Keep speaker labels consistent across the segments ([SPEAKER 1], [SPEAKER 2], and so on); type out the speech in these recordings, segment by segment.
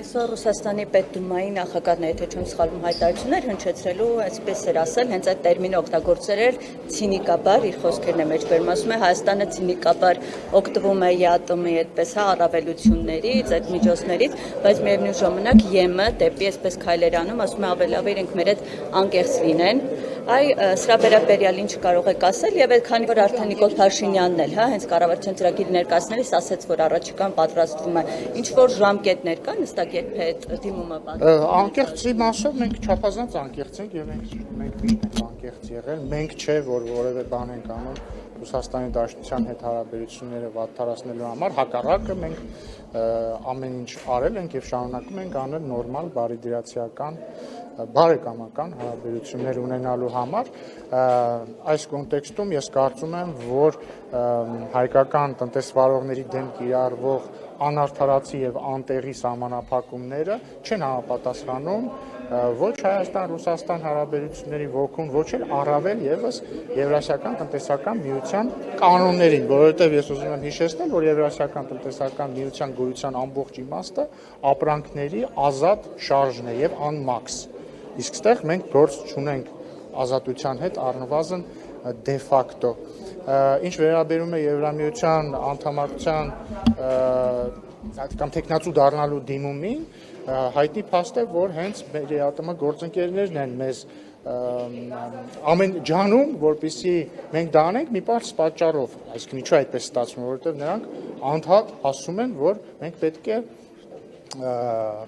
[SPEAKER 1] Այսօր Ռուսաստանի Պետդումայի նախագահն եթե չեմ սխալվում հայտարարություններ հնչեցրելու, այսպես էր ասել, հենց այդ տերմինը օգտագործել էր ցինիկաբար, իր խոսքերն է մեջ բերում, ասում է Հայաստանը ցինիկաբար օգտվում է ԵԱՏՄ-ի այդպես առավելություններից, այդ միջոցներից, բայց միևնույն ժամանակ ԵՄ դեպի այսպես քայլեր անում, ասում է ավելի լավ է իրենք մեր հետ անկեղծ լինեն։ Սրա վերաբերյալ ինչ կարող եք ասել եւ քանի որ արդեն Նիկոլ Փաշինյանն էլ, հենց կառավարության ծրագիր ներկայացնելիս ասաց, որ առաջիկան պատրաստվում է, ինչ որ ժամկետներ կան, հստակ երբ է այդ դիմումը պատրաստվում։
[SPEAKER 2] Անկեղծի մասով մենք չափազանց անկեղծ ենք եւ մենք միշտ ենք անկեղծ եղել, մենք չէ որ որևէ բան ենք անում Ռուսաստանի Դաշնության հետ հարաբերությունները վատթարացնելու համար, հակառակը մենք ամեն ինչ արել ենք եւ շարունակում ենք անել նորմալ բարիդրացիական բարեկամական հարաբերություններ ունենալու համար այս կոնտեքստում ես կարծում եմ որ հայկական տնտեսվարողների դեմ կիրառվող անարդարացի եւ անտեղի սահմանափակումները չեն համապատասխանում ոչ Հայաստան-Ռուսաստան հարաբերությունների ոգուն, ոչ էլ առավել եւս Եվրասիական տնտեսական միության կանոններին, որովհետեւ ես ուզում եմ հիշեցնել, որ Եվրասիական տնտեսական միության գոյության ամբողջ իմաստը ապրանքների ազատ շարժն է եւ անմաքս։ Իսկ այստեղ մենք գործ չունենք ազատության հետ առնվազն դե ֆակտո։ Ինչ վերաբերում է Եվրամիության անդամակցության կամ տեխնացու դառնալու դիմումին, հայտնի փաստ է, որ հենց մեր ԵԱՏՄ գործընկերներն են մեզ ամեն ջանում, որպեսզի մենք դա անենք մի պարզ պատճառով, այսինքն ինչու այդպես ստացվում, որովհետև նրանք անդադ ասում են, որ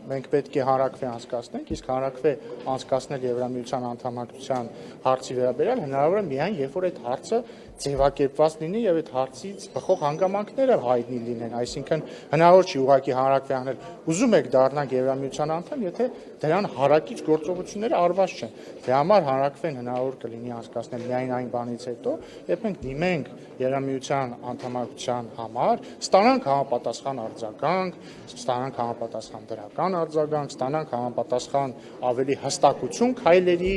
[SPEAKER 2] մենք պետք է հանրաքվե անցկացնենք, իսկ հանրաքվե անցկացնել Եվրամիության անդամակցության հարցի վերաբերյալ հնարավոր է միայն երբ որ այդ հարցը ձևակերպված լինի եւ այդ հարցից բխող հանգամանքները հայտնի լինեն, այսինքն հնարավոր չի ուղղակի հանրաքվե անել։ Ուզում եք դառնանք Եվրամիության անդամ, եթե դրան հարակից գործողությունները արված չեն։ Դրա համար հանրաքվեն հնարավոր կլինի անցկացնել միայն այն բանից հետո, երբ մենք դիմենք Եվրամիության անդամակցության համար, ստանանք համապատասխան արձագանք, ստանանք համապատասխան դրական արձագանք, ստանանք համապատասխան ավելի հստակություն քայլերի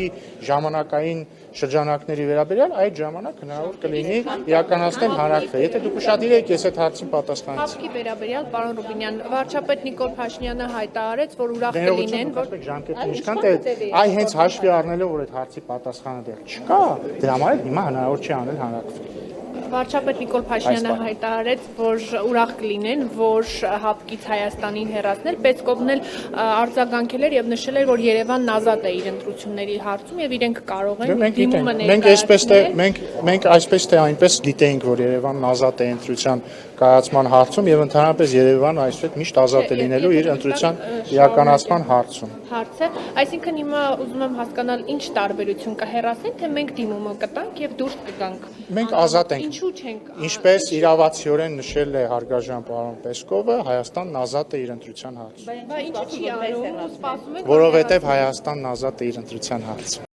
[SPEAKER 2] ժամանակային շրջանակների վերաբերյալ, այդ ժամանակ հնարավոր կլինի իրականացնել հանրաքվե։ Եթե դուք ուշադիր եք, ես այդ հարցին պատասխանեցի։
[SPEAKER 3] Հավքի վերաբերյալ, պարոն Ռուբինյան, վարչապետ Նիկոլ Փաշինյանը հայտարարեց, որ ուրախ կլինեն, որ
[SPEAKER 2] ժամկետը ինչքան այ հենց հաշվի առնելով, որ այդ հարցի պատասխանը դեռ չկա, դրա համար հիմա հնարավոր չի անել հանրաքվե։
[SPEAKER 3] Վարչապետ Նիկոլ Փաշինյանը հայտարարեց, որ ուրախ կլինեն, որ հապկից Հայաստանին հեռացնել, Պեսկովն էլ արձագանքել էր եւ նշել էր, որ Երևանն ազատ է իր ընտրությունների հարցում եւ իրենք կարող են դիմումը ներկայացնել։
[SPEAKER 2] Մենք այսպես թե այնպես գիտեինք, որ Երևանն ազատ է ընտրության կայացման հարցում եւ ընդհանրապես Երևանը այսպես միշտ ազատ է լինելու իր ընտրության իրականացման հարցում։
[SPEAKER 3] Հարցը, այսինքն հիմա ուզում եմ հասկանալ ինչ տարբերություն կա հեռացնել, թե մենք դիմումը կտանք եւ դուրս կգանք։
[SPEAKER 2] Մենք ազատ ենք։
[SPEAKER 3] Ինչու չենք։
[SPEAKER 2] Ինչպես իրավացիորեն նշել է հարգարժան պարոն Պեսկովը, Հայաստանն ազատ է իր ընտրության հարցում։
[SPEAKER 3] Բայց ինչի՞ չի անում, սպասում ենք։
[SPEAKER 2] Որովհետեւ Հայաստանն ազատ է իր ընտրության հարցում։